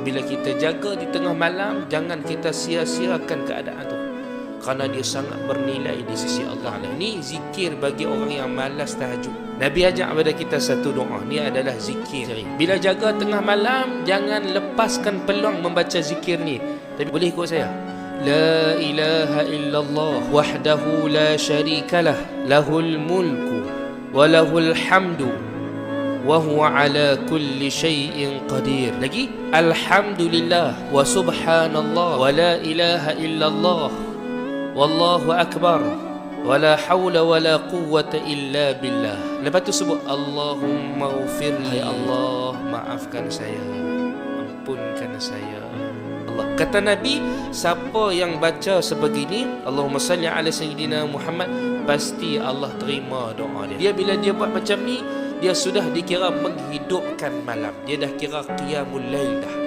Bila kita jaga di tengah malam, jangan kita sia-siakan keadaan tu, kerana dia sangat bernilai di sisi Allah. Ni zikir bagi orang yang malas tahajud. Nabi ajak kepada kita satu doa. Ni adalah zikir. Bila jaga tengah malam, jangan lepaskan peluang membaca zikir ni. Tapi boleh ikut saya. La ilaha illallah wahdahu la syarikalah lahul mulku wa lahul hamdu wa huwa ala kulli syai'in qadir. Lagi, alhamdulillah wa subhanallah wa la ilaha illallah wallahu akbar wala hawla wala quwwata illa billah. Lepas tu sebut Allahumma ghfirli, ya Allah maafkan saya, ampunkan saya. Allah kata Nabi, siapa yang baca sebegini, Allahumma salli ala sayyidina Muhammad, pasti Allah terima doa dia. Dia bila dia buat macam ni, dia sudah dikira menghidupkan malam. Dia dah kira qiyamul lail dah.